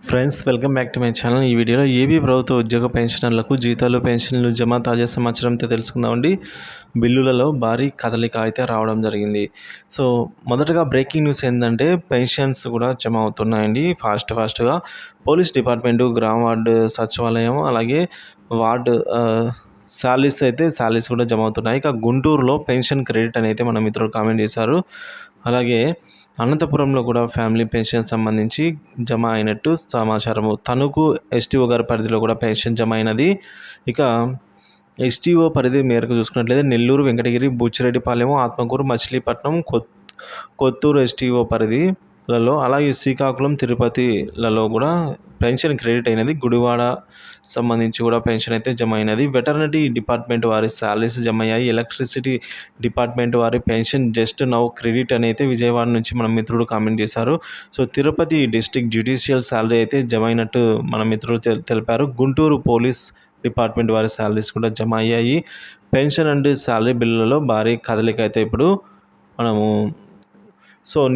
Friends, welcome back to my channel. ఈ వీడియోలో AP ప్రభుత్వ ఉద్యోగ పెన్షనర్లకు జీతాలు పెన్షన్లు జమ తాజా సమాచారంతో తెలుసుకుందామండి. బిల్లులలో భారీ కదలిక అయితే రావడం జరిగింది. సో మొదటగా బ్రేకింగ్ న్యూస్ ఏంటంటే పెన్షన్స్ కూడా జమ అవుతున్నాయండి ఫాస్ట్గా. పోలీస్ డిపార్ట్మెంటు, గ్రామ వార్డు సచివాలయం, అలాగే వార్డు శాలరీస్ కూడా జమ అవుతున్నాయి. ఇక గుంటూరులో పెన్షన్ క్రెడిట్ అని అయితే మన మిత్రులు కామెంట్ చేశారు. అలాగే అనంతపురంలో కూడా ఫ్యామిలీ పెన్షన్ సంబంధించి జమ అయినట్టు సమాచారము. తణుకు ఎస్టీఓ గారి పరిధిలో కూడా పెన్షన్ జమ అయినది. ఇక ఎస్టీఓ పరిధి మేరకు చూసుకున్నట్లయితే నెల్లూరు, వెంకటగిరి, బుచ్చిరెడ్డిపాలెం, ఆత్మకూరు, మచిలీపట్నం, కొత్తూరు ఎస్టీఓ పరిధిలలో, అలాగే శ్రీకాకుళం, తిరుపతిలలో కూడా పెన్షన్ క్రెడిట్ అయినది. గుడివాడ సంబంధించి కూడా పెన్షన్ అయితే జమ అయినది. వెటర్నరీ డిపార్ట్మెంట్ వారి శాలరీస్ జమ అయ్యాయి. ఎలక్ట్రిసిటీ డిపార్ట్మెంట్ వారి పెన్షన్ జస్ట్ నౌ క్రెడిట్ అని అయితే విజయవాడ నుంచి మన మిత్రుడు కామెంట్ చేశారు. So Tirupati district judicial salary అయితే జమ అయినట్టు మన మిత్రుడు తెలిపారు. గుంటూరు పోలీస్ డిపార్ట్మెంట్ వారి శాలరీస్ కూడా జమ అయ్యాయి. పెన్షన్ అండ్ శాలరీ బిల్లులలో భారీ కదలిక అయితే ఇప్పుడు మనము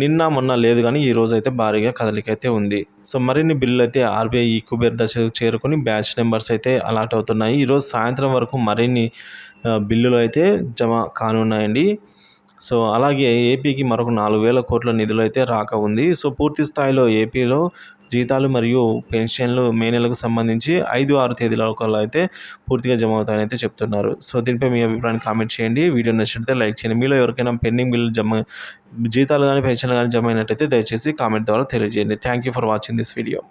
నిన్న మొన్న లేదు కానీ ఈరోజు అయితే భారీగా కదలిక అయితే ఉంది. మరిన్ని బిల్లులు అయితే ఆర్బీఐ ఈక్యుబేర్ దశకు చేరుకొని బ్యాచ్ నెంబర్స్ అయితే అలాట్ అవుతున్నాయి. ఈరోజు సాయంత్రం వరకు మరిన్ని బిల్లులు అయితే జమ కానున్నాయండి. అలాగే ఏపీకి మరొక 4,000 కోట్ల నిధులు అయితే రాక ఉంది. పూర్తి స్థాయిలో ఏపీలో జీతాలు మరియు పెన్షన్లు మే నెలకు సంబంధించి 5-6 తేదీలలో అయితే పూర్తిగా జమ అవుతాయని అయితే చెప్తున్నారు. దీనిపై మీ అభిప్రాయాన్ని కామెంట్ చేయండి. వీడియో నచ్చితే లైక్ చేయండి. మీలో ఎవరికైనా పెండింగ్ బిల్లు జీతాలు కానీ పెన్షన్లు కానీ జమ అయినట్టయితే దయచేసి కామెంట్ ద్వారా తెలియజేయండి. Thank you for watching this video.